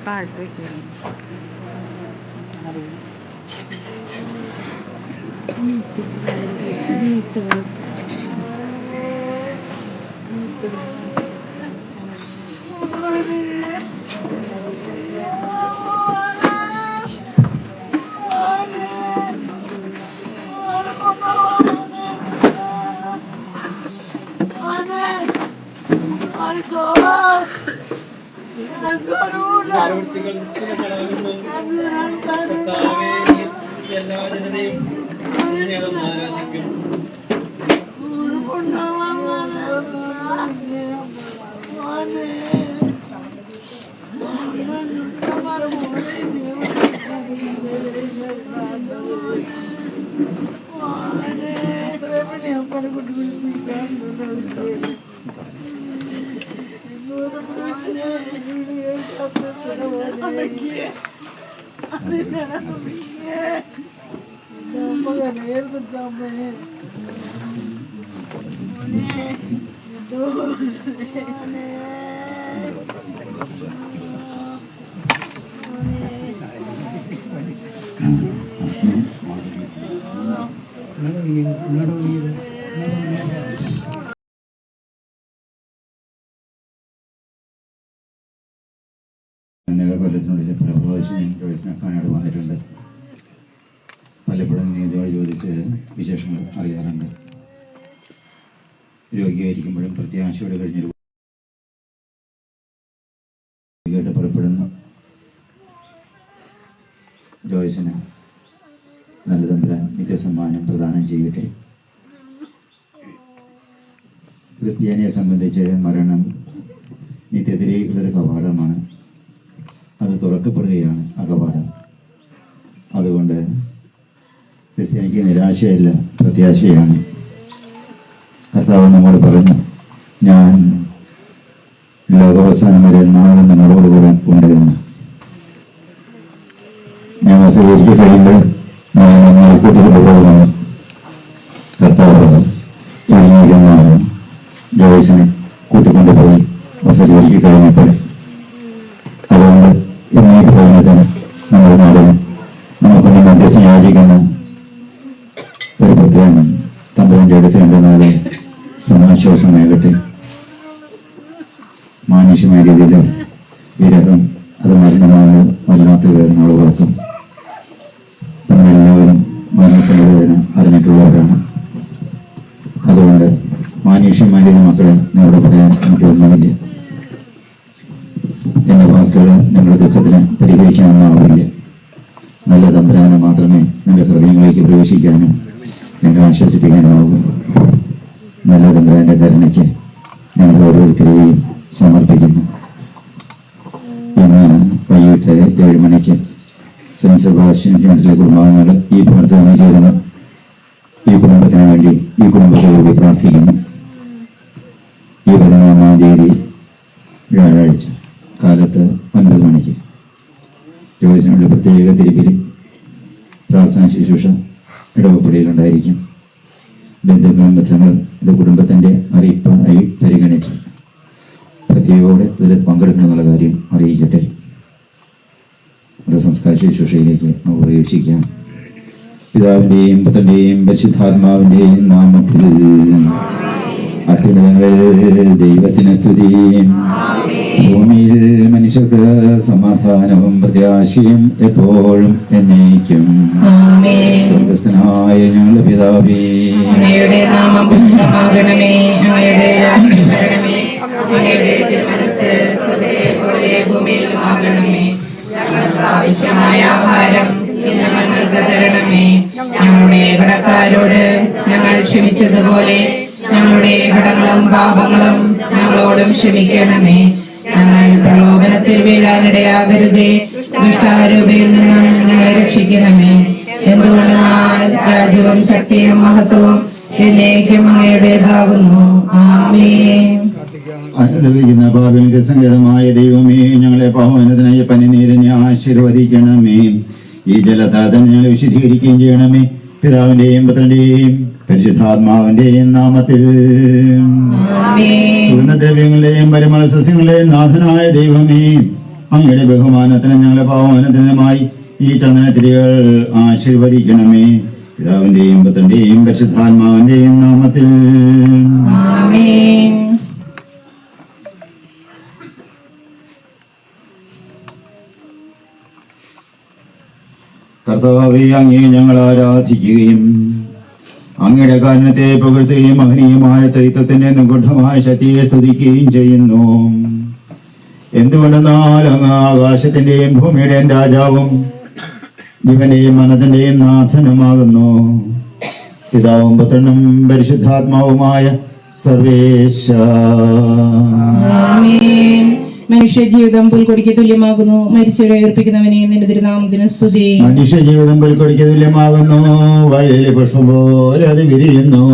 താഴത്ത് വയ്ക്കുകയാണ്. എല്ലാ ജനതയും ആരാധിക്കും. കൊല്ലത്തിനുള്ളിൽ പല പ്രാവശ്യം ഞാൻ ജോയ്സിനെക്കാനായിട്ട് വന്നിട്ടുണ്ട്. പലപ്പോഴും നീതിയോട് ചോദിച്ച് വിശേഷങ്ങൾ അറിയാറുണ്ട്. രോഗിയായിരിക്കുമ്പോഴും പ്രത്യാശയോടെ കഴിഞ്ഞൊരു കേട്ട് പുറപ്പെടുന്ന ജോയ്സിന് നല്ല തമ്പുരാൻ നിത്യസമ്മാനം പ്രദാനം ചെയ്യട്ടെ. ക്രിസ്ത്യാനിയെ സംബന്ധിച്ച് മരണം നിത്യത്തിലേക്കുള്ളൊരു കവാടമാണ്. അത് തുറക്കപ്പെടുകയാണ് ആ കവാടം. അതുകൊണ്ട് ക്രിസ്ത്യാനിക്ക് നിരാശയല്ല, പ്രത്യാശയാണ്. കർത്താവ് നമ്മോട് പറഞ്ഞു, ഞാൻ ലോകാവസാനം വരെ നാളെ നമ്മളോട് കൂടെ ഉണ്ട് എന്ന്. ഞാൻ വസതിയിൽ കഴിയുമ്പോൾ ഞാൻ നിങ്ങളെ കൂട്ടിക്കൊണ്ടുപോകുമെന്ന് കർത്താവ് ഒരുങ്ങിയിരുന്ന ജോയ്സിനെ കൂട്ടിക്കൊണ്ടുപോയി വസതിയിൽ കഴിഞ്ഞപ്പോൾ. അതുകൊണ്ട് ഇന്നീ ഭവനത്തിന് നമ്മുടെ നാടിന് നമുക്കൊണ്ട് മധ്യസ്ഥം യാചിക്കുന്ന ഒരു പുത്രൻ തമ്പുരാന്റെ അടുത്തുണ്ടെന്നുള്ളത് സമാശ്വാസമാകട്ടെ. മാനുഷ്യമായ രീതിയിൽ വിരഹം അത് മരണമാണ്, വല്ലാത്ത വേദന ഉളവാക്കും. നമ്മളെല്ലാവരും മരണത്തിൻ്റെ വേദന അറിഞ്ഞിട്ടുള്ളവരാണ്. അതുകൊണ്ട് മാനുഷ്യമായ മക്കളെ നിങ്ങളോട് പറയാൻ എനിക്ക് ഒന്നുമില്ല. എന്റെ വാക്കുകൾ നിങ്ങളുടെ ദുഃഖത്തിന് പരിഹരിക്കാനൊന്നാവില്ല. നല്ല തമ്പുരാനെ മാത്രമേ നിങ്ങളുടെ ഹൃദയങ്ങളിലേക്ക് പ്രവേശിക്കാനും നിങ്ങളെ ആശ്വസിപ്പിക്കാനുമാകും. നല്ല തമ്പുരാന്റെ കരുണയ്ക്ക് നിങ്ങൾ ഓരോരുത്തരെയും സമർപ്പിക്കുന്നു. ഇന്ന് വൈകിട്ട് 7 മണിക്ക് സെന്റ് സെബാസ്റ്റ്യൻ സെമിനാരിലെ കുടുംബാംഗങ്ങൾ ഈ ഭവനത്തിൽ വന്നു ചേരുന്നു. ഈ കുടുംബത്തിന് വേണ്ടി ഈ കുടുംബത്തോടുകൂടി പ്രാർത്ഥിക്കുന്നു. ഈ 11-ാം തീയതി വ്യാഴാഴ്ച കാലത്ത് 9 മണിക്ക് ജോയ്സിനുള്ള പ്രത്യേക തിരുപ്പിൽ പ്രാർത്ഥനാ ശുശ്രൂഷ ഇടവപ്പടിയിലുണ്ടായിരിക്കും. ബന്ധുക്കളും മിത്രങ്ങളും ഇത് കുടുംബത്തിൻ്റെ അറിയിപ്പായി പരിഗണിച്ച് പ്രത്യേകയോടെ ഇതിൽ പങ്കെടുക്കണമെന്നുള്ള കാര്യം അറിയിക്കട്ടെ. അത് സംസ്കാര ശുശ്രൂഷയിലേക്ക് നമുക്ക് പ്രവേശിക്കാം. പിതാവിൻ്റെയും പുത്രൻ്റെയും പരിശുദ്ധാത്മാവിൻ്റെയും നാമത്തിൽ അത്യുന്നതങ്ങളിൽ ദൈവത്തിന് സ്തുതി. ഭൂമിയിൽ മനുഷ്യർക്ക് സമാധാനവും പ്രത്യാശയും എപ്പോഴും എന്നേക്കും. സ്വർഗസ്ഥനായ ഞങ്ങളുടെ പിതാവേ, അങ്ങയുടെ നാമം പൂജിതമാകണമേ. അങ്ങയുടെ രാജ്യം വരണമേ. അങ്ങയുടെ തിരുമനസ്സ് സ്വർഗ്ഗത്തിലെ പോലെ ഭൂമിയിലും ആകണമേ. ഞങ്ങൾക്ക് ആവശ്യമായ ആഹാരം ഇന്ന് ഞങ്ങൾക്ക് തരണമേ. ഞങ്ങളുടെ കടക്കാരോട് ഞങ്ങൾ ക്ഷമിച്ചതുപോലെ ഞങ്ങളുടെ കടങ്ങളും പാപങ്ങളും ഞങ്ങളോടും ക്ഷമിക്കണമേ. ഞങ്ങൾ പ്രലോഭനത്തിൽ വീഴാനിടയാകരുതേ. ദുഷ്ടാരൂപയിൽ നിന്നും ഞങ്ങളെ രക്ഷിക്കണമേ. എന്തുകൊണ്ടെന്നാൽ രാജ്യവും ശക്തിയും മഹത്വവും എന്നേക്കും അങ്ങയുടേതാകുന്നു. ആമേൻ. അനുദവിക്കുന്ന പാപിനിത്യ സങ്കേതമായ ദൈവമേ, ഞങ്ങളെ പാവനത്തിനായി പനിനീരിനെ ആശീർവദിക്കണമേ. ഈ ജലത്താതൻ ഞങ്ങളെ വിശുദ്ധീകരിക്കുകയും ചെയ്യണമേ. പിതാവിന്റെയും പുത്രന്റെയും പരിശുദ്ധാത്മാവിന്റെയും നാമത്തിൽ. സുഗന്ധദ്രവ്യങ്ങളുടെയും പരിമള സസ്യങ്ങളുടെയും നാഥനായ ദൈവമേ, അങ്ങയുടെ ബഹുമാനത്തിന് ഞങ്ങളുടെ പാവമാനത്തിനുമായി ഈ ചന്ദനത്തിരികൾ ആശീർവദിക്കണമേ. പിതാവിന്റെയും പുത്രന്റെയും പരിശുദ്ധാത്മാവിന്റെയും നാമത്തിൽ ആമേൻ. കർത്താവേ, അങ്ങേ ഞങ്ങൾ ആരാധിക്കുകയും അങ്ങയുടെ കാരണത്തെ പുകഴ്ത്തുകയും മഹനീയമായ ത്രിത്വത്തിന്റെ നിഗൂഢമായ ശക്തിയെ സ്തുതിക്കുകയും ചെയ്യുന്നു. എന്തുകൊണ്ടെന്നാൽ അങ്ങ് ആകാശത്തിന്റെയും ഭൂമിയുടെയും രാജാവും ജീവന്റെയും മനത്തിന്റെയും നാഥനുമാകുന്നു. പിതാവും പുത്രനും പരിശുദ്ധാത്മാവുമായ സർവേശ. ആമേൻ. മനുഷ്യ ജീവിതം പുൽക്കൊടിക്ക് തുല്യമാകുന്നു. മരിച്ചവരെ ഉയർപ്പിക്കുന്നവനെ നിന്റെ തിരുനാമത്തിന് സ്തുതി. മനുഷ്യ ജീവിതം പുൽക്കൊടിക്ക് തുല്യമാകുന്നു. വയലിലെ പുഷ്പം പോലെ അത് വിരിയുന്നു.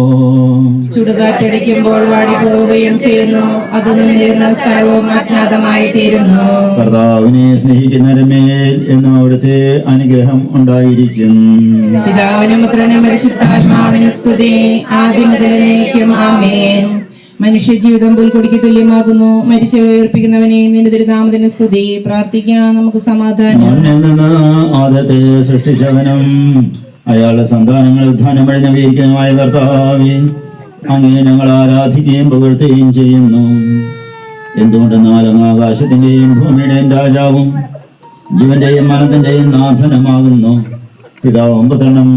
ചുടുകാറ്റടിക്കുമ്പോൾ വാടിപ്പോവുകയും ചെയ്യുന്നു. അത് നിന്നിരുന്ന സ്ഥലവും അജ്ഞാതമായി തീരുന്നു. കർത്താവിനെ സ്നേഹിക്കുന്നവരുടെ മേൽ എന്നും അവിടുത്തെ അനുഗ്രഹം ഉണ്ടായിരിക്കും. പിതാവിനും പുത്രനും പരിശുദ്ധാത്മാവിന് സ്തുതി. ആദ്യം മുതൽ എന്നേക്കും ആമേൻ. മനുഷ്യ ജീവിതം പുൽക്കൊടിക്ക് തുല്യമാകുന്നു. മരിച്ചവരെ ഉയർപ്പിക്കുന്നവനെ നിന്റെ തിരുനാമത്തിന് സ്തുതി. പ്രാർത്ഥിക്കാം നമുക്ക് സമാധാനം. മണ്ണിൽ നിന്ന് ആദ്യത്തെ സൃഷ്ടിച്ചവനും അയാളുടെ സന്താനങ്ങൾ ഉദ്ധാനം വഴി നവീകരിക്കുന്നതുമായ കർത്താവേ, അങ്ങേ ഞങ്ങൾ ആരാധിക്കുകയും പുകഴ്ത്തുകയും ചെയ്യുന്നു. എന്തുകൊണ്ടെന്നാൽ അങ്ങ് ആകാശത്തിന്റെയും ഭൂമിയുടെയും രാജാവും ജീവന്റെയും മനത്തിന്റെയും നാഥനുമാകുന്നു. പിതാവും പുത്രനും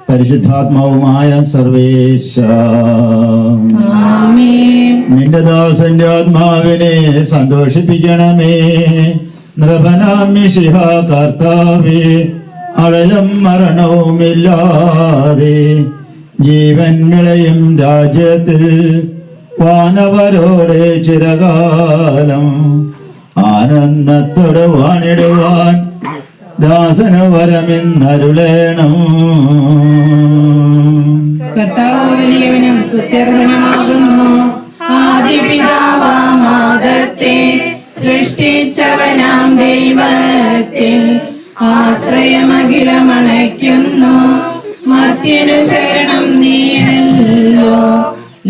പരിശുദ്ധാത്മാവുമായ സർവേശ. ആമേൻ. നിന്റെ ദാസന്റെ ആത്മാവിനെ സന്തോഷിപ്പിക്കണമേ. നൃപനാമിഷിഹ കർത്താവേ, അഴലും മരണവുമില്ലാതെ ജീവൻ വിളയും രാജ്യത്തിൽ വാനവരോടെ ചിരകാലം ആനന്ദത്തോടെ വാണിടുവാൻ ദാസന് വരമെന്നരുളേണം. കർത്താവ് വലിയവനും സ്തുത്യർഹനുമാകുന്നു. ആദിപിതാവാം ആദത്തെ സൃഷ്ടിച്ചവനാം ദൈവത്തിൽ ആശ്രയമഖിലമണയ്ക്കുന്നു. മർത്യനു ശരണം നീയല്ലോ.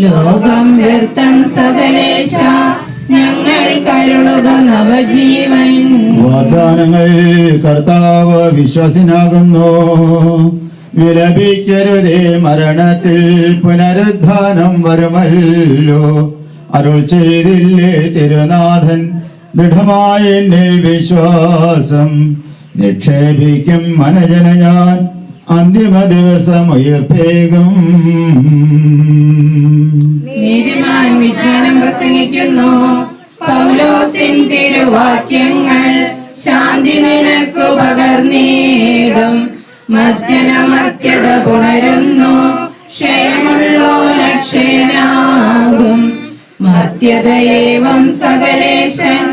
ലോകം വ്യർത്ഥം സകലേശ, ഞങ്ങൾ കരുളുക നവജീവൻ. വാഗ്ദാനങ്ങൾ കർത്താവ് വിശ്വാസിനാകുന്നു. വിലപിക്കരുതേ, മരണത്തിൽ പുനരുദ്ധാനം വരുമല്ലോ. അരുൾ ചെയ്തില്ലേ തിരുനാഥൻ, ദൃഢമായ എന്നിൽ വിശ്വാസം നിക്ഷേപിക്കും മനജന ഞാൻ അന്തിമ ദിവസം ഉയർപ്പേകും. നീതിമാൻ വിജ്ഞാനം പ്രസംഗിക്കുന്നു. പൗലോസിൻ തിരുവാക്യങ്ങൾ ശാന്തി നിനക്കു പകർന്നീടും. മർത്യത പുണരുന്നു. ക്ഷയമുള്ളോ ലക്ഷനാകും. മർത്യതയേവം സകലേശൻ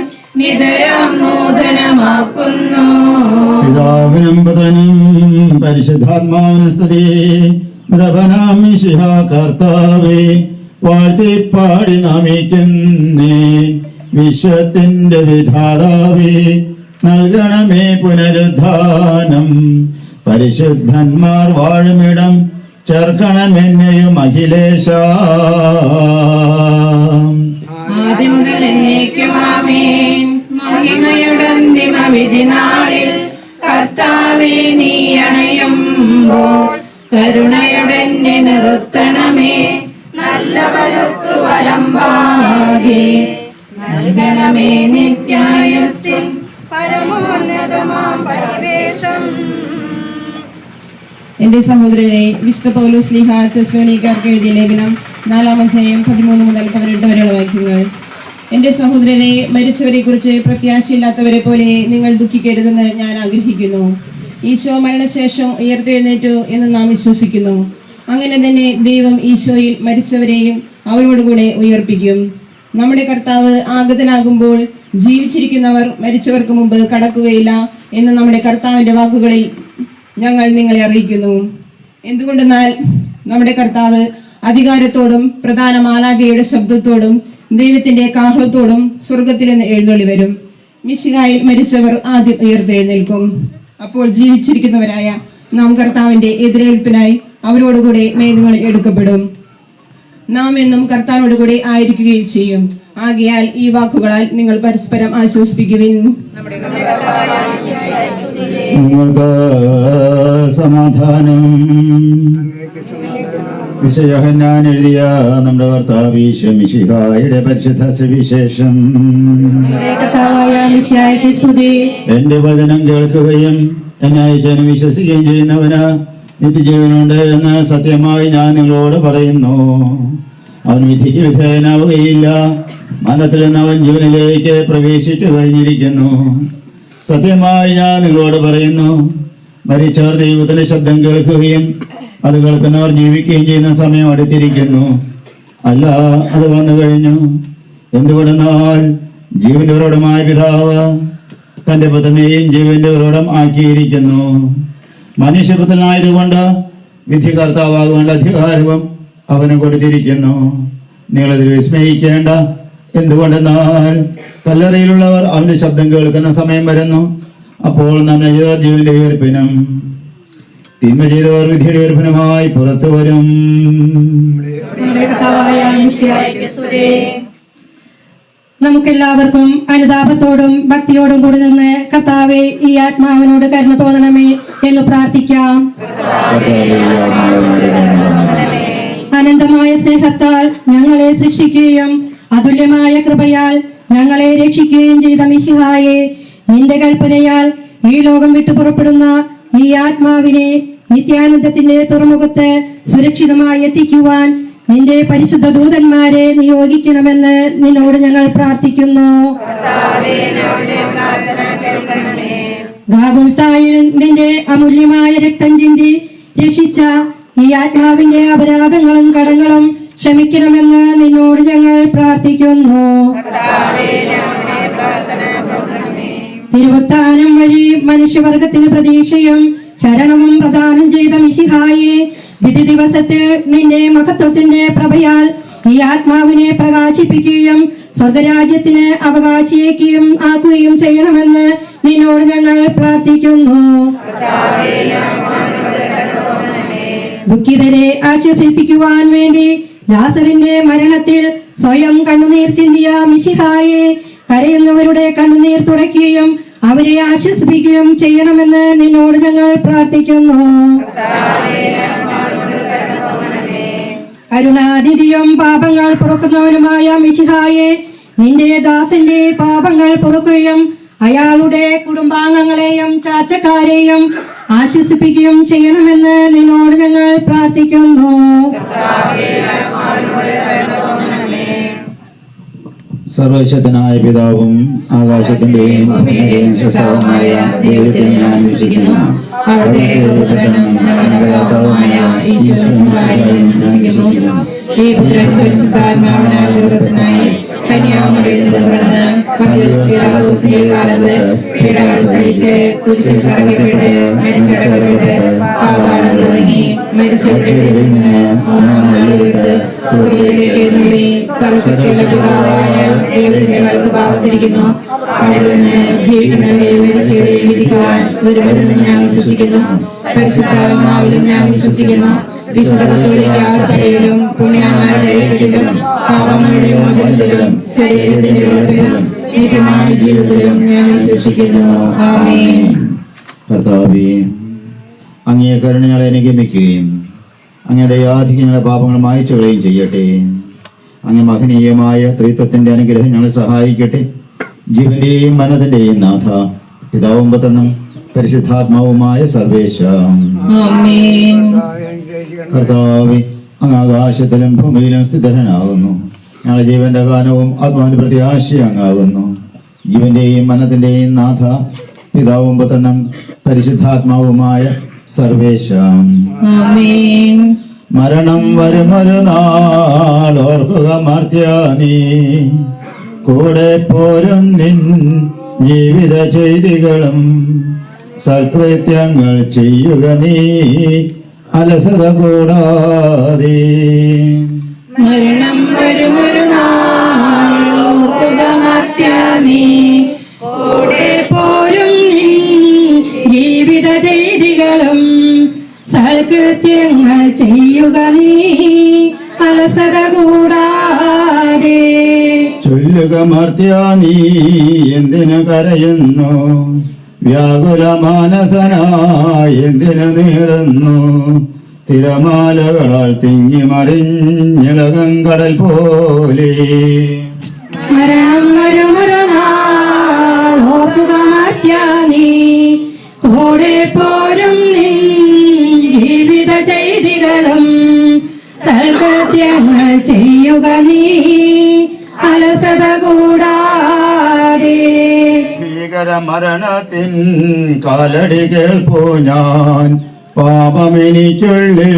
നിതരാം നൂതനമാക്കുന്നു. പിതാവിനും പുത്രനും പരിശുദ്ധാത്മാവിനും സ്തുതി. നൃപനാമിഷിഹ കർത്താവേ, വാഴ്ത്തിപ്പാടി നമിക്കുന്നേ. വിശ്വത്തിന്റെ വിധാതാവേ, നൽകണമേ പുനരുദ്ധാനം. പരിശുദ്ധന്മാർ വാഴുമിടം ചേർക്കണമെന്നെയും അഖിലേശ. ആദ്യം മുതൽ എന്നേക്കും ആമേൻ. മഹിമയുടെ അന്തിമ വിധി നാളിൽ കർത്താവേ നീ അണയുമ്പോൾ കരുണയുടെ എന്നെ നിർത്തണമേ. നല്ലവരൊത്തു വലമ്പാകെ നൽകണമേ നിത്യായുസ്സിൻ പരമോന്നതമാം പരിവേഷം. എന്റെ സഹോദരരെ, വിശുദ്ധ പൗലോസ് ശ്ലീഹ തെസ്സലോനിക്കർക്ക് എഴുതിയ ലേഖനം 4-ാം അധ്യായം 13 മുതൽ 18 വരെയുള്ള വാക്യങ്ങൾ. എന്റെ സഹോദരരെ, മരിച്ചവരെ കുറിച്ച് പ്രത്യാശയില്ലാത്തവരെ പോലെ നിങ്ങൾ ദുഃഖിക്കരുതെന്ന് ഞാൻ ആഗ്രഹിക്കുന്നു. ഈശോ മരണശേഷം ഉയർത്തെഴുന്നേറ്റു എന്ന് നാം വിശ്വസിക്കുന്നു. അങ്ങനെ തന്നെ ദൈവം ഈശോയിൽ മരിച്ചവരെയും അവരോടുകൂടെ ഉയർപ്പിക്കും. നമ്മുടെ കർത്താവ് ആഗതനാകുമ്പോൾ ജീവിച്ചിരിക്കുന്നവർ മരിച്ചവർക്ക് മുമ്പ് കടക്കുകയില്ല എന്ന് നമ്മുടെ കർത്താവിന്റെ വാക്കുകളിൽ ഞങ്ങൾ നിങ്ങളെ അറിയിക്കുന്നു. എന്തുകൊണ്ടെന്നാൽ നമ്മുടെ കർത്താവ് അധികാരത്തോടും പ്രധാന മാലാഖയുടെ ശബ്ദത്തോടും ദൈവത്തിന്റെ കാഹളത്തോടും സ്വർഗത്തിൽ നിന്ന് എഴുന്നള്ളി വരും. മിശിഹായിൽ മരിച്ചവർ ആദ്യം ഉയർത്തെഴുന്നേൽക്കും. അപ്പോൾ ജീവിച്ചിരിക്കുന്നവരായ നാം കർത്താവിന്റെ എതിരേൽപ്പിനായി അവരോടുകൂടെ മേഘങ്ങളിൽ എടുക്കപ്പെടും. നാം എന്നും കർത്താവിനോടുകൂടെ ആയിരിക്കുകയും ചെയ്യും. ആകയാൽ ഈ വാക്കുകളാൽ നിങ്ങൾ പരസ്പരം ആശ്വസിപ്പിക്കുവിൻ. നിങ്ങൾക്ക് സമാധാനം. വിശയോഹന്നാൻ എഴുതിയ നമ്മുടെ കർത്താവ് ഈശോ മിശിഹായുടെ പരിശുദ്ധ സുവിശേഷം. എന്റെ വചനം കേൾക്കുകയും എന്നെ അയച്ചവന് വിശ്വസിക്കുകയും ചെയ്യുന്നവന് നിത്യജീവനുണ്ട് എന്ന് സത്യമായി ഞാൻ നിങ്ങളോട് പറയുന്നു. അവൻ വിധിക്ക് വിധേയനാവുകയില്ല, മരണത്തിൽ നിന്ന് അവൻ ജീവനിലേക്ക് പ്രവേശിച്ചു കഴിഞ്ഞിരിക്കുന്നു. സത്യമായി ഞാൻ നിങ്ങളോട് പറയുന്നു, മരിച്ചവർ ദൈവത്തിന്റെ ശബ്ദം കേൾക്കുകയും അത് കേൾക്കുന്നവർ ജീവിക്കുകയും ചെയ്യുന്ന സമയം അടുത്തിരിക്കുന്നു. അല്ല, അത് വന്നു കഴിഞ്ഞു. എന്തുകൊണ്ടെന്നാൽ ജീവന്റെ ഉറവിടമായ പിതാവ് തന്റെ പുത്രനെയും ജീവന്റെ ഉറവിടം ആക്കിയിരിക്കുന്നു. മനുഷ്യപുത്രനായതുകൊണ്ട് വിധികർത്താവാകുവാനുള്ള അധികാരവും അവന് കൊടുത്തിരിക്കുന്നു. നിങ്ങളതിൽ വിസ്മയിക്കേണ്ട. എന്തുകൊണ്ടെന്നാൽ കല്ലറയിലുള്ളവർ അവന്റെ ശബ്ദം കേൾക്കുന്ന സമയം വരുന്നു. അപ്പോൾ നന്മ ചെയ്തവർ ജീവന്റെ ഉയർപ്പിനും തിന്മ ചെയ്തവർ വിധിയുടെ ഉയർപ്പിനുമായി പുറത്തു വരും. നമുക്കെല്ലാവർക്കും അനുതാപത്തോടും ഭക്തിയോടും കൂടി നിന്ന് കർത്താവെ ഈ ആത്മാവിനോട് കരുണ തോന്നണമേ എന്ന് പ്രാർത്ഥിക്കാം. അനന്തമായ സ്നേഹത്താൽ ഞങ്ങളെ സൃഷ്ടിക്കുകയും അതുല്യമായ കൃപയാൽ ഞങ്ങളെ രക്ഷിക്കുകയും ചെയ്ത മിശിഹായെ, നിന്റെ കൽപ്പനയാൽ ഈ ലോകം വിട്ടു പുറപ്പെടുന്ന ഈ ആത്മാവിനെ നിത്യാനന്ദത്തിന്റെ തുറമുഖത്ത് സുരക്ഷിതമായി എത്തിക്കുവാൻ നിന്റെ പരിശുദ്ധ ദൂതന്മാരെ നിയോഗിക്കണമെന്ന് നിന്നോട് ഞങ്ങൾ പ്രാർത്ഥിക്കുന്നു. ഗാഗുൽത്തായിൽ നിന്റെ അമൂല്യമായ രക്തം ചിന്തി രക്ഷിച്ച ഈ ആത്മാവിന്റെ അപരാധങ്ങളും കടങ്ങളും ക്ഷമിക്കണമെന്ന് നിന്നോട് ഞങ്ങൾ പ്രാർത്ഥിക്കുന്നു. തിരുവുത്താനം വഴി മനുഷ്യവർഗത്തിന് പ്രതീക്ഷയും ശരണവും പ്രദാനം ചെയ്ത മിശിഹായെ, വിധി ദിവസത്തിൽ നിന്റെ മഹത്വത്തിന്റെ പ്രഭയാൽ ഈ ആത്മാവിനെ പ്രകാശിപ്പിക്കുകയും സ്വർഗരാജ്യത്തിന് അവകാശിയേക്കും ആക്കുകയും ചെയ്യണമെന്ന് നിന്നോട് ഞങ്ങൾ പ്രാർത്ഥിക്കുന്നു. ദുഃഖിതരെ ആശ്വസിപ്പിക്കുവാൻ വേണ്ടി ലാസറിന്റെ മരണത്തിൽ സ്വയം കണ്ണുനീർ ചിന്തിയ മിശിഹായെ, കരയുന്നവരുടെ കണ്ണുനീർ തുടയ്ക്കുകയും അവരെ ആശ്വസിപ്പിക്കുകയും ചെയ്യണമെന്ന് നിന്നോട് ഞങ്ങൾ പ്രാർത്ഥിക്കുന്നു. കരുണാനിധിയും പാപങ്ങൾ പൊറുക്കുന്നവനുമായ മിശിഹായെ, നിന്റെ ദാസന്റെ പാപങ്ങൾ പൊറുക്കുകയും അയാളുടെ കുടുംബാംഗങ്ങളെയും ചാച്ചക്കാരെയും ആശ്വസിപ്പിക്കുകയും ചെയ്യണമെന്ന് നിന്നോട് ഞങ്ങൾ പ്രാർത്ഥിക്കുന്നു. സർവശക്തനായ പിതാവും ആകാശത്തിന്റെയും ഭൂമിയുടെയും സൃഷ്ടാവുമായ ദൈവത്തിൽ ഞാൻ വിശ്വസിക്കുന്നു. അവിടുത്തെ ഏകപുത്രനും ഞങ്ങളുടെ കർത്താവുമായ ഈശോമിശിഹായിലും വിശ്വസിക്കുന്നു. ഈ പുത്രൻ പരിശുദ്ധാത്മാവിനാൽ ഗർഭസ്ഥനായി കന്യാമറിയിൽ നിന്ന് പിറന്ന് പന്തിയോസ് പീലാത്തോസിന്റെ കാലത്ത് പീഡകൾ സഹിച്ച് കുരിശിൽ തറയ്ക്കപ്പെട്ട് മരിച്ചടക്കപ്പെട്ട് പാതാളം തുടങ്ങി മരിച്ചവരുടെ ഇടയിൽ നിന്ന് മൂന്നാം നാൾ ഉയർത്ത് സ്വർഗ്ഗത്തിലേക്ക് എഴുന്നള്ളി സർവശക്തിയുള്ള പിതാവായ ദൈവത്തിന്റെ വലത്തുഭാഗത്തിരിക്കുന്നു. അവിടെ നിന്ന് ജീവിക്കുന്നവരെയും മരിച്ചവരെയും വിധിക്കുവാൻ വരുമെന്ന് ഞാൻ വിശ്വസിക്കുന്നു. പരിശുദ്ധാത്മാവിലും ഞാൻ വിശ്വസിക്കുന്നു. വിശുദ്ധ കത്തോലിക്ക സഭയിലും പുണ്യവാന്മാരുടെ ഐക്യത്തിലും പാപങ്ങളുടെ മോചനത്തിലും ശരീരത്തിന്റെ ഉയർപ്പിലും നിത്യമായ ജീവിതത്തിലും ഞാൻ വിശ്വസിക്കുന്നു. ആമേൻ. കർത്താവേ, അങ്ങേ കരുണ ഞങ്ങളെ അനുഗമിക്കുകയും അങ്ങേ ദയാധികം ഞങ്ങളുടെ പാപങ്ങൾ മായ്ച്ചു കളയുകയും ചെയ്യട്ടെ. അങ്ങേ മഹനീയമായ ത്രിത്വത്തിന്റെ അനുഗ്രഹം ഞങ്ങളെ സഹായിക്കട്ടെ. ജീവന്റെയും മനത്തിന്റെയും നാഥ, പിതാവും പുത്രനും പരിശുദ്ധാത്മാവുമായ സർവേശ. കർത്താവേ, അങ്ങ് ആകാശത്തിലും ഭൂമിയിലും സ്ഥിതനാകുന്നു. ഞങ്ങളുടെ ജീവന്റെ ഗാനവും ആത്മാവിന്റെ പ്രത്യാശയും അങ്ങാകുന്നു. ജീവന്റെയും മനത്തിന്റെയും നാഥ, പിതാവും പുത്രനും പരിശുദ്ധാത്മാവുമായ സർവേശ. മരണം വരുമൊരു നാളോർക്കുക മർത്യാനീ, കൂടെ പോരും നിൻ ജീവിത ചെയ്തികളും സൽകൃത്യങ്ങൾ ചെയ്യുക നീ അലസത കൂടാതെ. മരണം വരുമൊരു നാളോർക്കുക മർത്യാനീ, കൂടെ പോരും നിൻ ജീവിത ചെയ്തികളും സൽകൃത്യങ്ങൾ ചെയ്യുക നീ അലസത കൂടാതെ. ചൊല്ലുക മർത്യ നീ എന്തിനു കരയുന്നു, വ്യാകുല മാനസനായി എന്തിനു നീറുന്നു. തിരമാലകളാൽ തിങ്ങി മറിഞ്ഞിളകം കടൽ പോലെ. മരണം വരുമൊരു നാൾ ഓർക്കുക മർത്യ നീ, കൂടെ പോരും നിൻ ജീവിത ചെയ്തികളും. സൽകൃത്യങ്ങൾ ചെയ്യുക നീ അലസത കൂടാതെ. ഭീകര മരണത്തിൻ കാലടി കേൾപ്പൂ ഞാൻ, പാപമെനിക്കുള്ളിൽ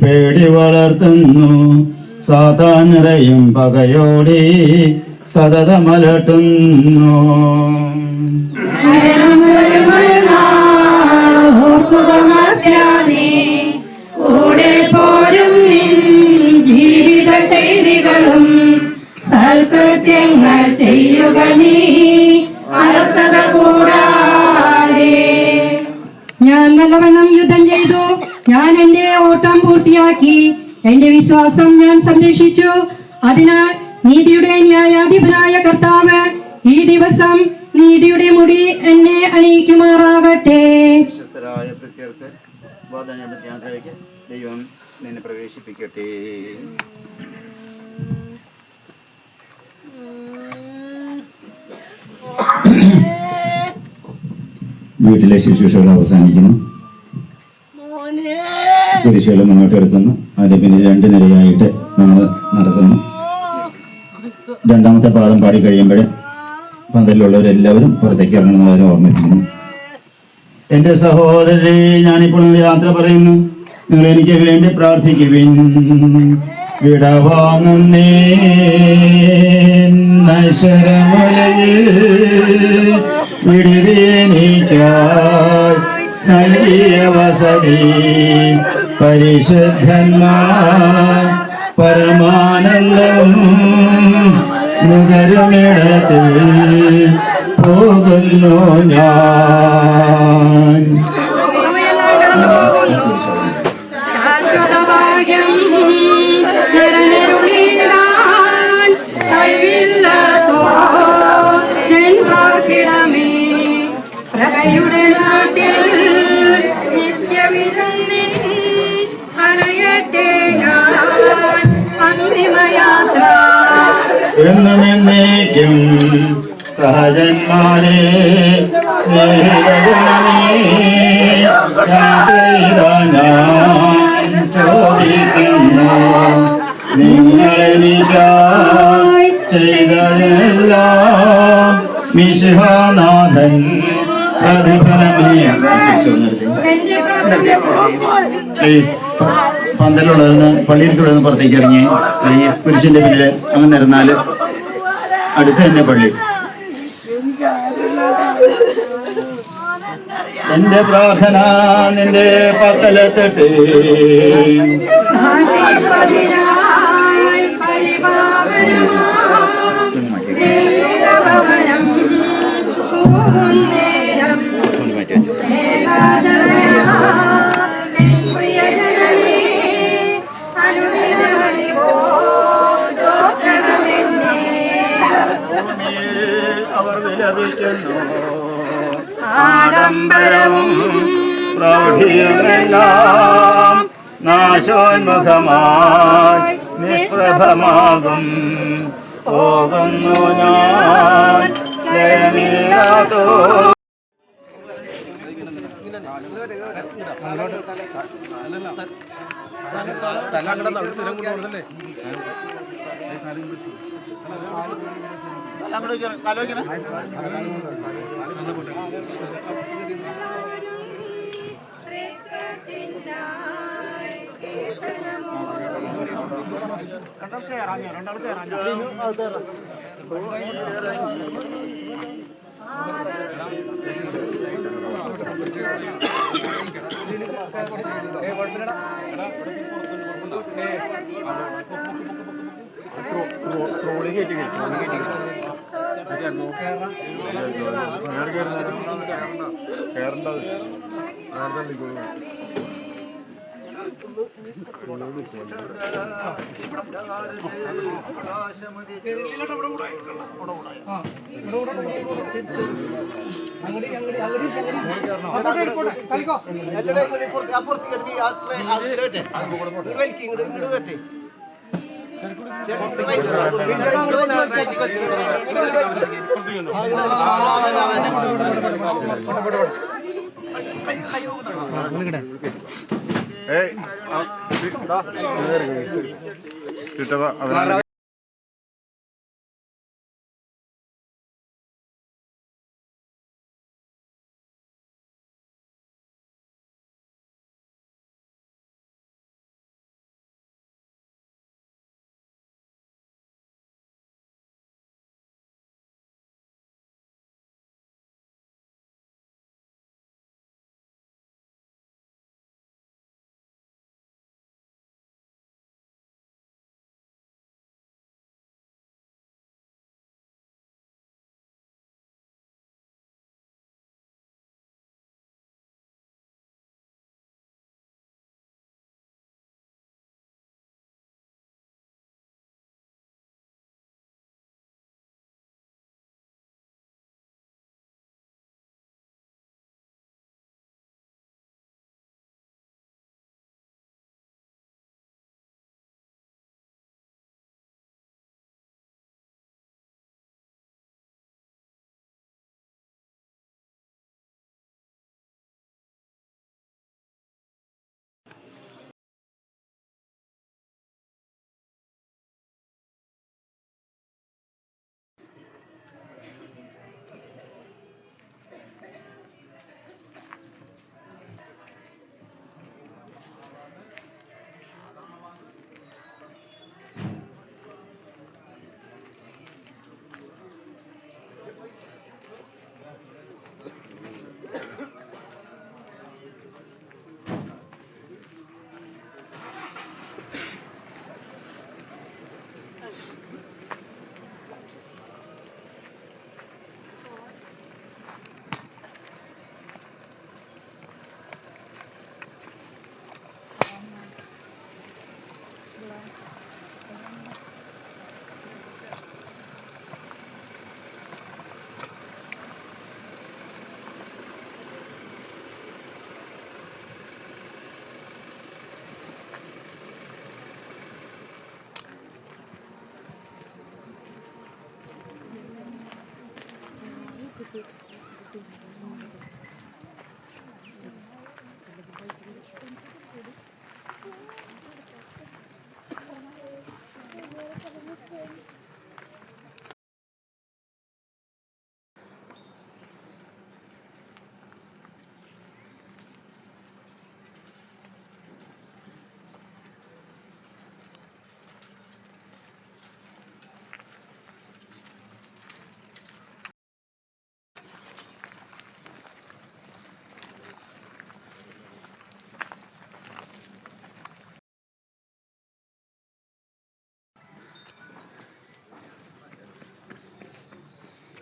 പേടി വളർത്തുന്നു. സാതാൻ നിറയും പകയോടെ സതതമലട്ടുന്നു. മരണം വരുമൊരു നാൾ ഓർക്കുക മർത്യ നീ, കൂടെ പോരും നിൻ ജീവിത ചെയ്തികളും. സൽകൃത്യങ്ങൾ ചെയ്യുക നീ അലസത കൂടാതെ. ഞാൻ നല്ലവണ്ണം യുദ്ധം ചെയ്തു, ഞാൻ എന്റെ ഓട്ടം പൂർത്തിയാക്കി, എന്റെ വിശ്വാസം ഞാൻ സംരക്ഷിച്ചു. അതിനാൽ നീതിയുടെ ന്യായാധിപനായ കർത്താവ് ഈ ദിവസം നീതിയുടെ മുടി എന്നെ അണിയിക്കുമാറാകട്ടെ. ദൈവം നിന്നെ പ്രവേശിപ്പിക്കട്ടെ. വീട്ടിലെ ശുശ്രൂഷകൾ അവസാനിക്കുന്നു. കുരിശുകൾ മുന്നോട്ട് എടുക്കുന്നു. അതിന്റെ പിന്നിൽ 2 നിരയായിട്ട് നമ്മൾ നടക്കുന്നു. രണ്ടാമത്തെ പാദം പാടി കഴിയുമ്പോൾ പന്തലിലുള്ളവരെല്ലാവരും പുറത്തേക്ക് ഇറങ്ങുന്നവരെ ഓർമ്മിപ്പിക്കുന്നു. എന്റെ സഹോദരരെ, ഞാനിപ്പോൾ യാത്ര പറയുന്നു. നിങ്ങൾ എനിക്ക് വേണ്ടി പ്രാർത്ഥിക്കുവിൻ. വിടവാങ്ങുന്നേ നശ്വരമുലയിൽ വിടുതീനിക്കായി നൽകിയ വസതി. പരിശുദ്ധന്മാർ പരമാനന്ദം നുകരുമിടത്തിൽ പോകുന്നു ഞാൻ. ശാശ്വതഭാഗ്യം നിറഞ്ഞരുളിടാൻ കഴിവില്ലാത്തോൻ പ്രാർത്ഥിടമേ. പ്രഭയുടെ നാട്ടിൽ നിത്യവിരുന്നിൽ അണയട്ടെ ഞാൻ അന്തിമയാത്ര. എന്നും എന്നേക്കും സഹജന്മാരെ സ്നേഹിതഗണമേ, യാത്ര ചെയ്താ ഞാൻ ചോദിക്കുന്നു. നിങ്ങളെനിക്കായി ചെയ്തതെല്ലാം മിശിഹാനാഥൻ പ്രതിഫലമേ. പ്ലീസ് പന്തലുള്ളവരുന്ന് പള്ളിയിൽക്കുള്ളവന്ന് പുറത്തേക്ക് ഇറങ്ങി പ്ലീസ്. കുരിശിന്റെ പിന്നില് അങ്ങനെ നിരന്നാല് അടുത്ത് തന്നെ പള്ളി. എന്റെ പ്രാർത്ഥന നിന്റെ പക്കലെത്തട്ടെ. അവർ വിലപിക്കുന്നു. ആഡംബരവും പ്രൗഢിയുമെല്ലാം നാശോന്മുഖമായി നിഷ്പ്രഭമാകും. പോകുന്നു ഞാൻ ജയമില്ലാതോ.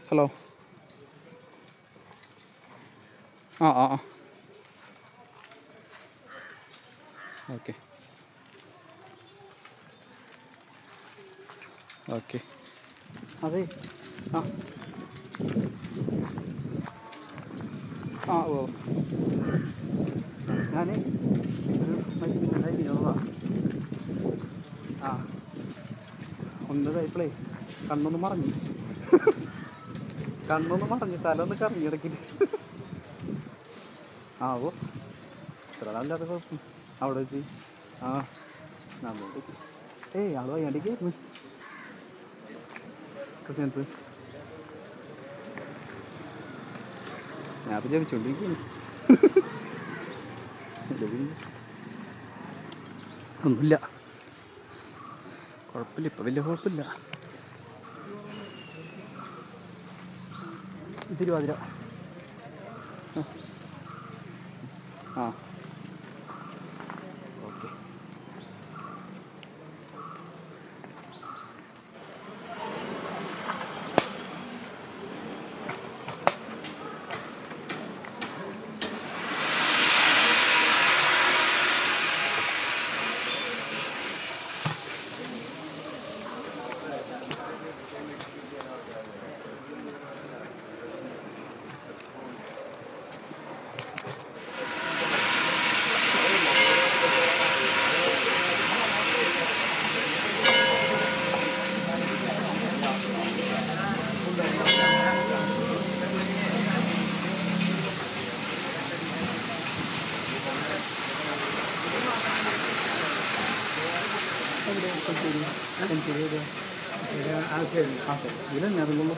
ഹലോ. ആ ആ ആ ഓക്കെ ഓക്കെ. അതെ. ആ ആ ഓ ഞാൻ ഒരു മരുന്നുണ്ടായിരുന്നു. ആ ഒന്നതായപ്പോഴേ കണ്ണൊന്ന് മറഞ്ഞു തല ഒന്ന് കറങ്ങി ഇടയ്ക്കിട്ട്. ആ ഓ ഇത്ര നല്ലാത്ത കുഴപ്പം അവിടെ വെച്ച്. ആ നമ്മൾക്ക് ആള് വയ്യാണ്ടിരിക്കായിരുന്നു ക്രിസ്ത്യൻസ്. ഞാനിപ്പോൾ ജപിച്ചോണ്ടിരിക്കുന്നു. ഒന്നുമില്ല, കുഴപ്പമില്ല, ഇപ്പം വലിയ കുഴപ്പമില്ല. തിരുവാതിര. ആ ഓക്കെ. ഇതിലെന്നെ അറിയുള്ളൂ.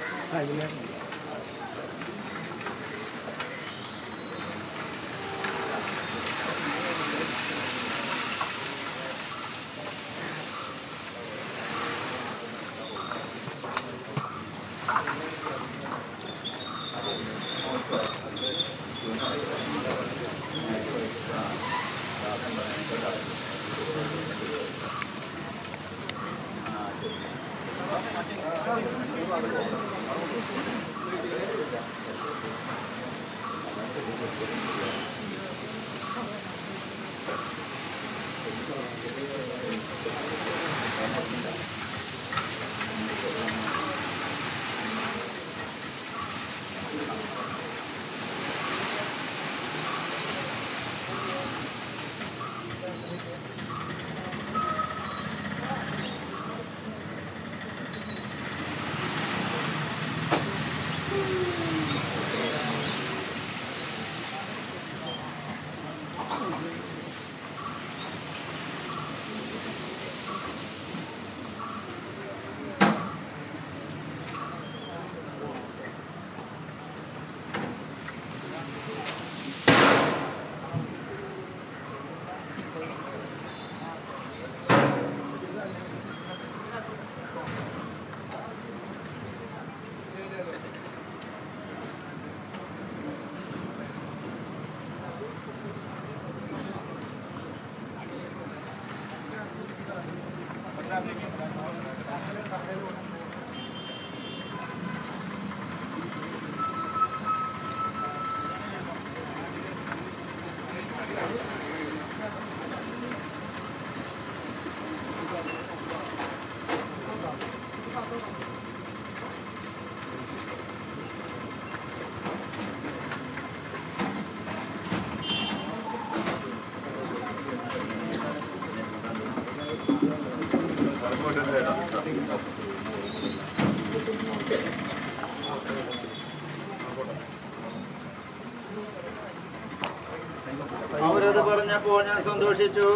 അവരത് പറഞ്ഞപ്പോൾ ഞാൻ സന്തോഷിച്ചു.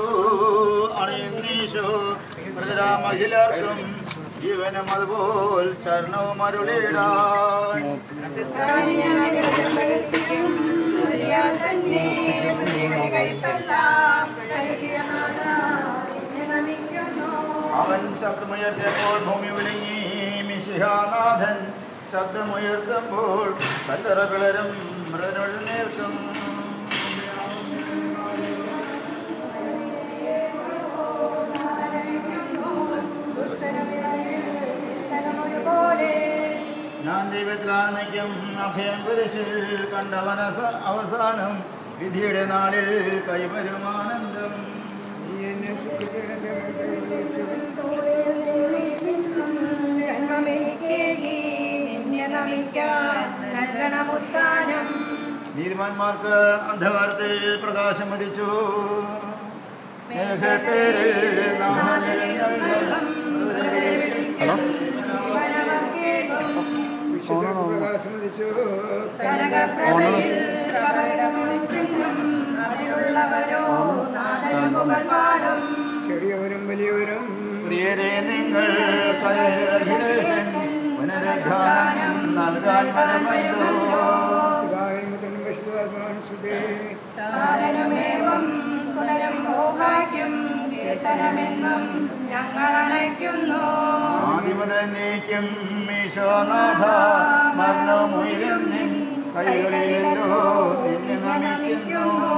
അണിയുന്നീശോ മഹിളർക്കും ജീവനും അതുപോൽ ചരണവും അരുളിടാൻ. അവൻ ശബ്ദമുയർത്തിയപ്പോൾ ഭൂമി വിളങ്ങി. മിശിഹാനാഥൻ ശബ്ദമുയർത്തുമ്പോൾ കല്ലറകളരും മൃതനെഴുന്നേൽക്കും. ഞാൻ ദൈവത്തിലാനയ്ക്കും അഭയം കുരിശിൽ കണ്ടവന അവസാനം വിധിയുടെ നാളിൽ കൈവരുമാനന്ദം. നീതിമാന്മാർക്ക് അന്ധകാരത്തിൽ പ്രകാശം ഉദിച്ചു. ചെറിയവരും വലിയവരും പ്രിയരെ നിങ്ങൾ പുനരുദ്ധാനം നൽകാൻ ആദിമുതലേക്കും ഈശോനാഥ മരണമുയരും നിൻ കൈകളിലോ നിന്നെ നമിക്കുന്നു.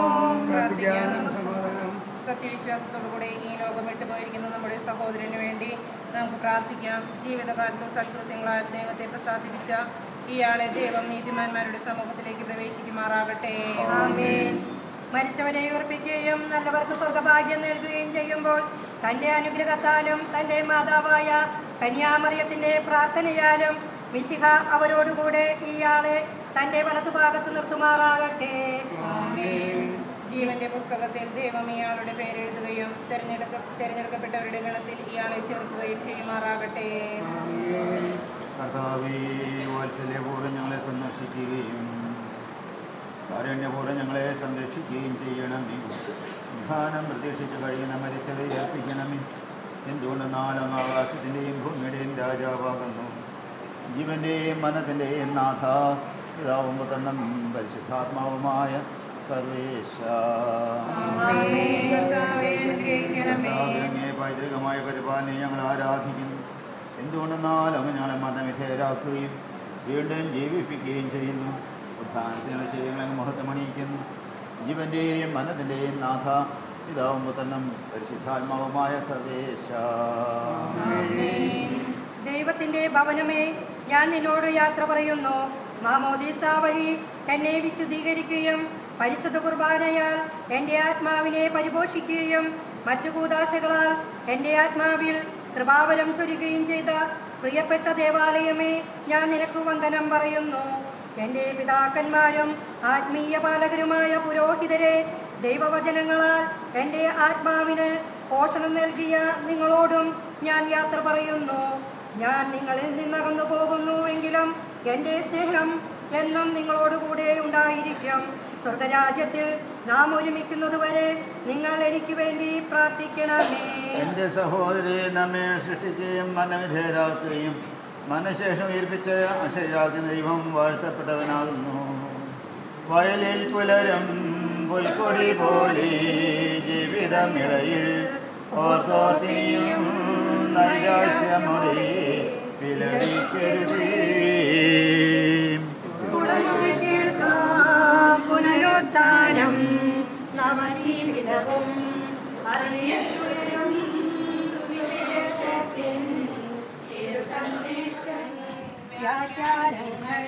സത്യവിശ്വാസത്തോടുകൂടെ ഈ ലോകം വിട്ടുപോയിരിക്കുന്ന നമ്മുടെ സഹോദരന് വേണ്ടി നമുക്ക് പ്രാർത്ഥിക്കാം. ജീവിതകാലത്ത് സത്കൃത്യങ്ങളാൽ ദൈവത്തെ പ്രസാദിപ്പിച്ച ഇയാളെ ദൈവം നീതിമാന്മാരുടെ സമൂഹത്തിലേക്ക് പ്രവേശിക്കുമാറാകട്ടെ. മരിച്ചവരെ ഉറപ്പിക്കുകയും നല്ലവർക്ക് സ്വർഗഭാഗ്യം നൽകുകയും ചെയ്യുമ്പോൾ തന്റെ അനുഗ്രഹത്താലും തന്റെ മാതാവായ കന്യാമറിയത്തിന്റെ പ്രാർത്ഥനയാലും മിശിഹ അവരോടുകൂടെ ഇയാളെ തന്റെ വലതുഭാഗത്ത് നിർത്തുമാറാകട്ടെ. ജീവന്റെ പുസ്തകത്തിൽ ദൈവം ഇയാളുടെ പേരെഴുതുകയും തെരഞ്ഞെടുക്കപ്പെട്ടവരുടെ ഗണത്തിൽ ഇയാളെ ചേർക്കുകയും ചെയ്യുമാറാകട്ടെ. കർത്താവേ, വാത്സല്യപൂർവ്വം ഞങ്ങളെ സന്ദർശിക്കുകയും കാരുണ്യപൂർവ്വം ഞങ്ങളെ സംരക്ഷിക്കുകയും ചെയ്യണമേ. ധാനം പ്രതീക്ഷിച്ച് കഴിയുന്ന മരിച്ചവരെ ഏൽപ്പിക്കണമേ. എന്തുകൊണ്ടെന്നാലും ആകാശത്തിൻ്റെയും ഭൂമിയുടെയും രാജാവാകുന്നു. ജീവന്റെയും മനത്തിൻ്റെയും നാഥ, പിതാവും പുത്രനും പരിശുദ്ധാത്മാവുമായ സർവേശ. പൈതൃകമായ പരിപാലനം ഞങ്ങൾ ആരാധിക്കുന്നു. എന്തുകൊണ്ടെന്നാൽ അങ്ങ് ഞങ്ങളെ മരണവിധേയരാക്കുകയും വീണ്ടും ജീവിപ്പിക്കുകയും ചെയ്യുന്നു. ഉദ്ധാനത്തിനുള്ള ശരീരങ്ങളെ മഹത്വമണിയിക്കുന്നു. ജീവന്റെയും മനത്തിൻ്റെയും നാഥ, പിതാവും പുത്രനും പരിശുദ്ധാത്മാവുമായ സർവേശ. ദൈവത്തിന്റെ ഭവനമേ, ഞാൻ നിന്നോട് യാത്ര പറയുന്നു. മാമോദീസ വഴി എന്നെ വിശുദ്ധീകരിക്കുകയും പരിശുദ്ധ കുർബാനയാൽ എൻ്റെ ആത്മാവിനെ പരിപോഷിക്കുകയും മറ്റു കൂദാശകളാൽ എൻ്റെ ആത്മാവിൽ കൃപാവരം ചൊരിയുകയും ചെയ്ത പ്രിയപ്പെട്ട ദേവാലയമേ, ഞാൻ നിനക്ക് വന്ദനം പറയുന്നു. എൻ്റെ പിതാക്കന്മാരും ആത്മീയ പാലകരുമായ പുരോഹിതരെ, ദൈവവചനങ്ങളാൽ എൻ്റെ ആത്മാവിന് പോഷണം നൽകിയ നിങ്ങളോടും ഞാൻ യാത്ര പറയുന്നു. ഞാൻ നിങ്ങളിൽ നിന്നകന്നു പോകുന്നു എങ്കിലും എൻ്റെ സ്നേഹം എന്നും നിങ്ങളോടുകൂടെ ഉണ്ടായിരിക്കും. സ്വർഗരാജ്യത്തിൽ നാം ഒരുമിക്കുന്നതുവരെ നിങ്ങൾ എനിക്ക് വേണ്ടി പ്രാർത്ഥിക്കണമേ. എൻ്റെ സഹോദരി, നമ്മെ സൃഷ്ടിക്കുകയും മനവിധേയരാക്കുകയും മനഃശേഷം ഏൽപ്പിച്ച് അക്ഷരാക്കുന്ന ദൈവം വാഴ്ത്തപ്പെട്ടവനാകുന്നു. വയലിൽ പുലരും പുൽക്കൊടി പോലെ ജീവിതമിളയിൽ ഓർത്തോർത്തിയും നൈരാശ്യമൊഴി വിലപിക്കരുതേ. പുനരുദ്ധാനം നവജീവിതവും അറിയിച്ചുയരും സുവിശേഷത്തിൻ വ്യാഖ്യാനങ്ങൾ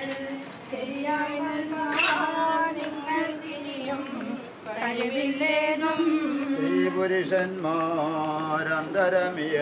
ശരിയായി നൽകാൻ നിങ്ങൾക്കിനിയും കഴിവില്ലേതും. ഈ പരിശുദ്ധന്മാർ ആകാശത്തിൽ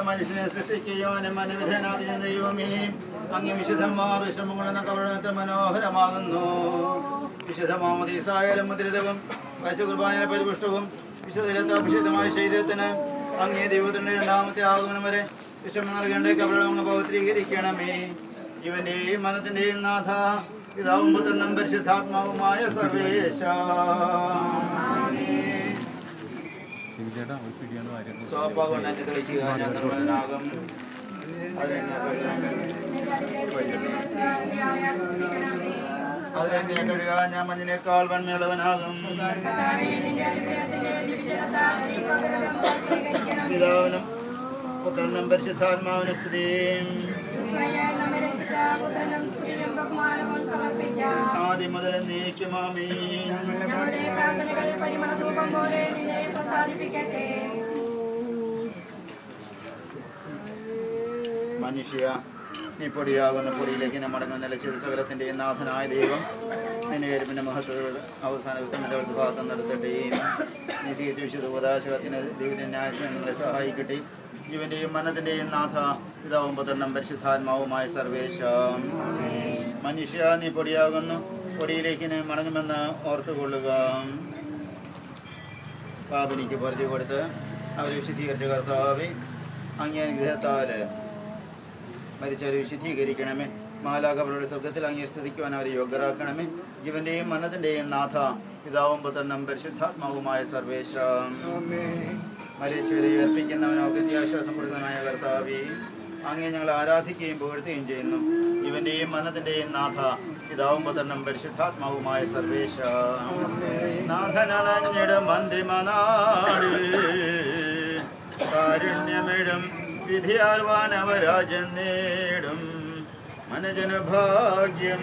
മനുഷ്യനെ സൃഷ്ടിക്കുകയും മനവിധേയനാകുന്ന ദൈവമേ, അങ്ങ് വിശുദ്ധന്മാർ വിശ്രമം കൊള്ളുന്ന കവളത്തിൽ മനോഹരമാകുന്നു. വിശുദ്ധ മാമോദീസായാലും മുദ്രിതവും പരിശുദ്ധ പരിപുഷ്ടവും വിശുദ്ധമായ ശരീരത്തിന് അങ്ങേ ദൈവത്തിന്റെ രണ്ടാമത്തെ ആഗമനം വരെ വിശ്രമം നൽകേണ്ട കവളം അങ്ങ് പവിത്രീകരിക്കണമേ. ജീവന്റെയും മനത്തിന്റെയും നാഥ, പിതാവും പുത്രനും പരിശുദ്ധാത്മാവുമായ സർവേശ. സോപ്പ കൊണ്ട് എന്നെ കളിക്കുക, ഞാൻ നിർമ്മലനാകും. അതിനെ കഴുകാൻ ഞാൻ മഞ്ഞിനേക്കാൾ വന്മയുള്ളവനാകും. പിതാവിനും പുത്രനും പരിശുദ്ധാത്മാവിനും സ്തുതിയും. ആദ്യം മുതൽ എന്നേക്കും ആമേൻ. മനുഷ്യ, നീ പൊടിയാകുന്ന പൊടിയിലേക്ക് മടങ്ങുന്ന ലക്ഷ്യ സകലത്തിൻ്റെ നാഥനായ ദൈവം നിന്റെ എരിപ്പിൻ്റെ മഹത്വ അവസാന ദിവസം എൻ്റെ അടുത്ത ഭാഗത്ത് നടത്തട്ടെ. നീ സ്വീകരിച്ച വിശുദ്ധ ഉപദാശകത്തിന് ദൈവത്തിൻ്റെ ന്യായത്തിന് നിങ്ങളെ സഹായിക്കട്ടെ. ജീവന്റെയും മനത്തിൻ്റെയും നാഥ, പിതാവും പുത്രനും പരിശുദ്ധാത്മാവുമായ സർവേശ. മനുഷ്യ, നീ പൊടിയാകുന്നു പൊടിയിലേക്ക് മടങ്ങുമെന്ന് ഓർത്തുകൊള്ളുക. പാപിനിക്ക് പൊറുതി കൊടുത്ത് അവരെ വിശുദ്ധീകരിച്ച കർത്താവേ, അങ്ങേ അനുഗ്രഹത്താൽ മരിച്ചവരെ വിശുദ്ധീകരിക്കണമേ. മാലാഖകളുടെ ശബ്ദത്തിൽ അങ്ങേ സ്തുതിക്കുവാൻ അവരെ യോഗ്യരാക്കണമേ. ജീവന്റെയും മനത്തിൻ്റെയും നാഥ, പിതാവും പുത്രനും പരിശുദ്ധാത്മാവുമായ സർവേശ. മരിച്ചവരെ ഉയർപ്പിക്കുന്നവനോ വിദ്യാശ്വാസം കൊടുക്കുന്നതായ കർത്താവേ, അങ്ങേ ഞങ്ങൾ ആരാധിക്കുകയും പുകഴ്ത്തുകയും ചെയ്യുന്നു. ഇവന്റെയും മനത്തിൻ്റെയും നാഥ, പിതാവും പുത്രനും പരിശുദ്ധാത്മാവുമായ സർവേശ. നാഥനണഞ്ഞിടും അന്തിമനാളിൽ കാരുണ്യമിടും വിധിയാൽ വാനവരാജ്യം നേടും മനജന ഭാഗ്യം.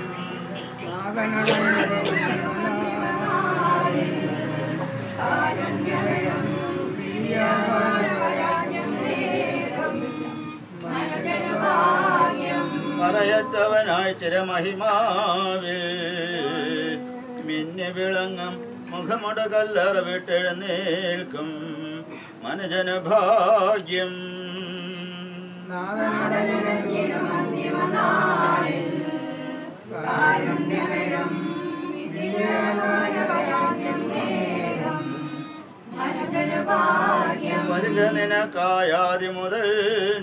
പറയത്തവനായി ചിരമഹിമാവിൽ മിന്നി വിളങ്ങും മുഖമുട കല്ലറ വിട്ടെഴുന്നേൽക്കും മനജന ഭാഗ്യം. വരുക നിനക്കായാതി മുതൽ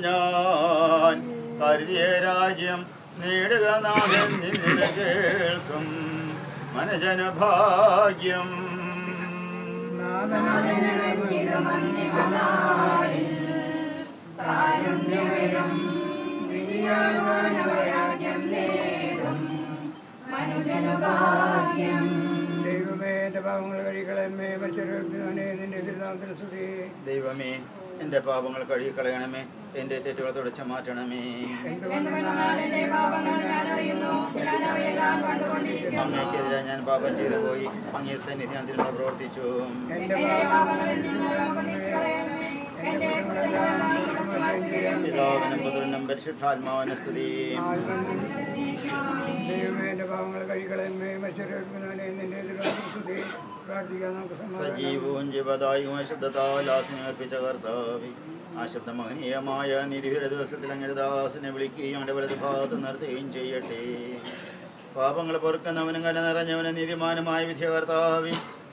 ഞാൻ കരുതിയ രാജ്യം നേടുക നാഥൻ നിന്നില കേൾക്കും മനജന ഭാഗ്യം. ദൈവമേ, എൻ്റെ പാപങ്ങൾ കഴികളന്മേ മരിച്ചവനെ നിന്റെ തിരുനാമത്തിന് സ്തുതി. ദൈവമേ, എൻ്റെ പാപങ്ങൾ കഴുകിക്കളയണമേ, എൻ്റെ തെറ്റുകൾ തുടച്ചു മാറ്റണമേ. അങ്ങേക്കെതിരെ ഞാൻ പാപം ചെയ്തു പോയി, അങ്ങേ സന്നിധി ഞാൻ തിരുമ പ്രവർത്തിച്ചു. പിതാവിനും പുത്രനും പരിശുദ്ധാത്മാവിനും സ്തുതി. ദൈവമേ, എൻ്റെ പാപങ്ങൾ കഴികളന്മേ മരിച്ചവനെ നിന്റെ തിരുനാമത്തിന് സ്തുതി. പ്രാർത്ഥിക്കാൻ നമുക്ക് സജീവവും ജീവദായകവും ശബ്ദത്താൽ ആസനമർപ്പിച്ച കർത്താവേ, ആ ശബ്ദമഹനീയമായ നിധിര ദിവസത്തിൽ അങ്ങയുടെ ദാസനെ വിളിക്കുകയും അവൻ്റെ വലത് ഭാഗത്ത് നിർത്തുകയും ചെയ്യട്ടെ. പാപങ്ങൾ പൊറുക്കുന്നവനും കല നിറഞ്ഞവനും നീതിമാനുമായ വിധിയ കർത്താവേ,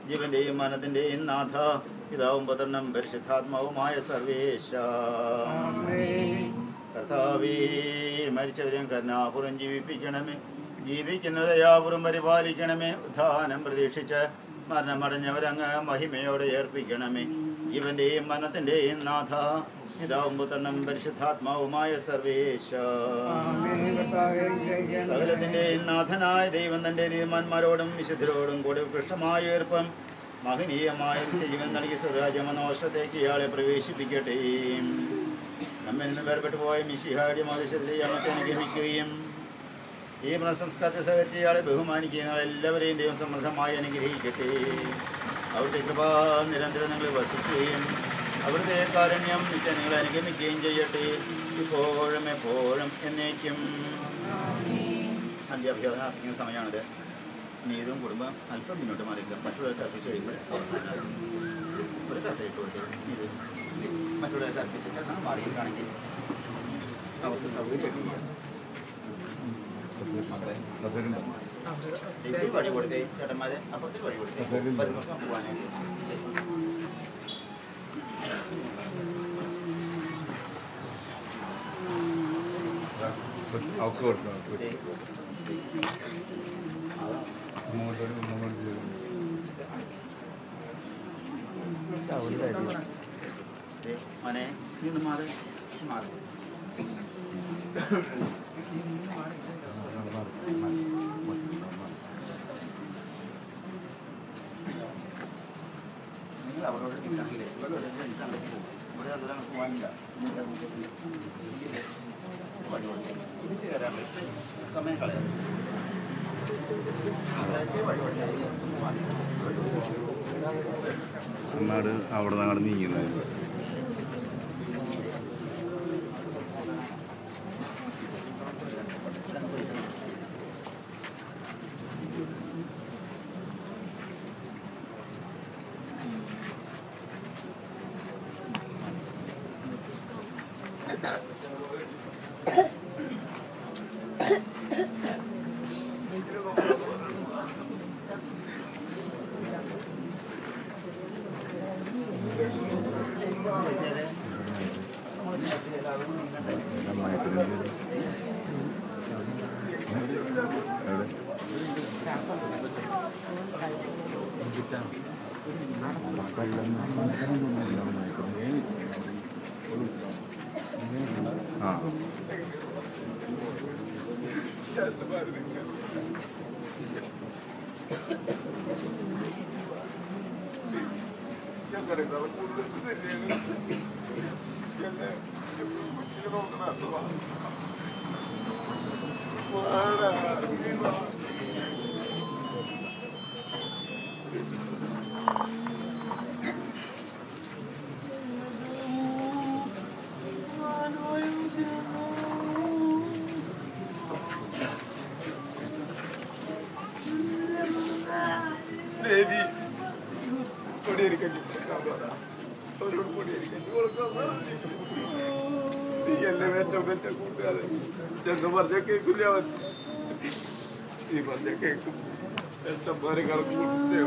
ജീവന്റെയും മനത്തിൻ്റെയും നാഥ, പിതാവും പുത്രനും പരിശുദ്ധാത്മാവുമായ സർവേശ. കർത്താവേ, മരിച്ചവരെയും കരുണാപുരം ജീവിപ്പിക്കണമേ, ജീവിക്കുന്നവരെ യാപുരം പരിപാലിക്കണമേ. ഉദ്ധാനം പ്രതീക്ഷിച്ച് മരണമടഞ്ഞവരങ്ങ് മഹിമയോടെ ഏർപ്പിക്കണമേ. ജീവന്റെയും മനത്തിൻ്റെയും നാഥ, പിതാവും പുത്രനും പരിശുദ്ധാത്മാവുമായ സർവേശ. സകലത്തിൻ്റെയും നാഥനായ ദൈവം തൻ്റെ നീതിമാന്മാരോടും വിശുദ്ധരോടും കൂടെ കൃഷ്ണമായ ഏർപ്പം മഹനീയമായ ജീവൻ നൽകി സ്വരാജ്യമനോഷത്തേക്ക് ഇയാളെ പ്രവേശിപ്പിക്കട്ടെ. നമ്മിൽ നിന്ന് വേർപെട്ടു പോയ മിശിഹാടി മനുഷ്യത്തിലെ ഞങ്ങൾക്ക് അനുഗ്രഹിക്കുകയും ഈ മനസ്സംസ്കാരത്തെ സഹകരിച്ച് ഇയാളെ ബഹുമാനിക്കുകയും എല്ലാവരെയും ദൈവം സമൃദ്ധമായി അനുഗ്രഹിക്കട്ടെ. അവിടുത്തെ കൃപ നിരന്തരം നിങ്ങൾ വസിക്കുകയും അവിടുത്തെ കാരുണ്യം നിത്യം നിങ്ങളെ അനുഗമിക്കുകയും ചെയ്യട്ടെ, ഇപ്പോഴും എപ്പോഴും എന്നേക്കും. അന്ത്യാഭ്യാസന സമയമാണിത്. നീതും കുടുംബം അല്പം മുന്നോട്ട് മാറിക്കുക. മറ്റുള്ളവർക്ക് അർപ്പിച്ച് കഴിയുമ്പോൾ അവസാനം ഒരു കസയിട്ട് കൊടുത്തിട്ട് ഇത് മറ്റുള്ളവർക്ക് അർപ്പിച്ചിട്ട് നാം മാറിയിട്ടാണെങ്കിൽ അവർക്ക് സൗകര്യമായിട്ട് ചെയ്യാം. മക്കളെ ചേച്ചി വഴി കൊടുത്തേ, ചേട്ടന്മാരെ അപ്പുറത്ത് വഴി കൊടുത്തേ, പരമർശം പോകാനായിട്ട്. മോനെ നീ ഒന്ന് മാറി മാറി സമയം കളയാം. അങ്ങാട് അവിടെ നിന്ന് അങ്ങോട്ട് നീങ്ങുന്നത് ആ പറഞ്ഞ കേൾക്കില്ല ഈ പറഞ്ഞ കേൾക്കും എഷ്ടംമാരെ കണക്ക് കൊടുത്തേ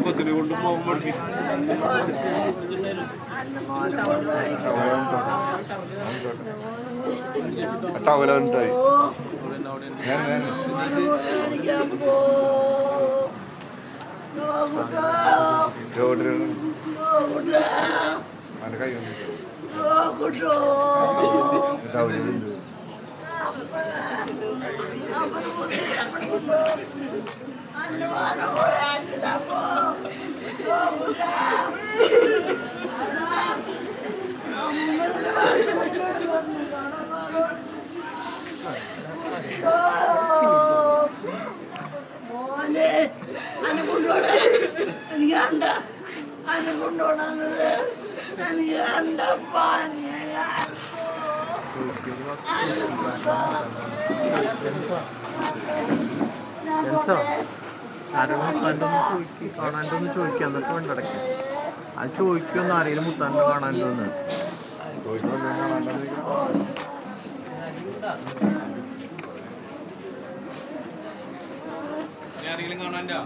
കൊച്ചിനെ കൊണ്ട് പോകുമ്പോൾ ടവലുണ്ടായി അവൻ്റെ കൈ ടവലുണ്ട് കാണാനൊന്ന് ചോദിക്കുക എന്നിട്ട് വേണ്ട അടയ്ക്കാം. അത് ചോദിക്കുമെന്ന് ആരെങ്കിലും മുത്താണ്ട് കാണാനൊന്ന് ആരെങ്കിലും കാണാൻ്റെ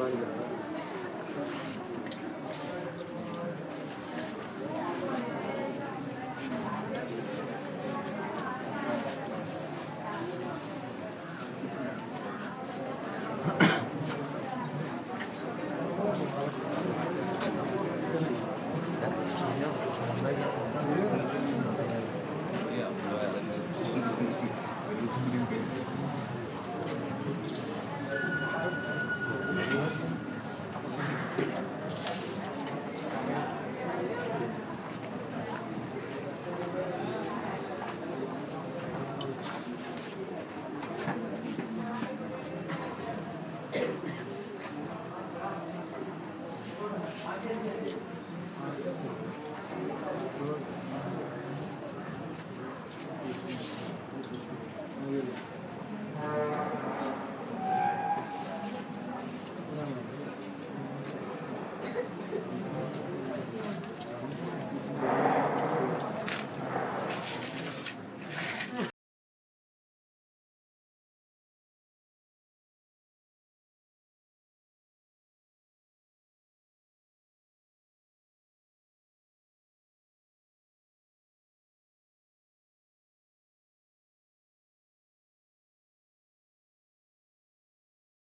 കാണിക്കണം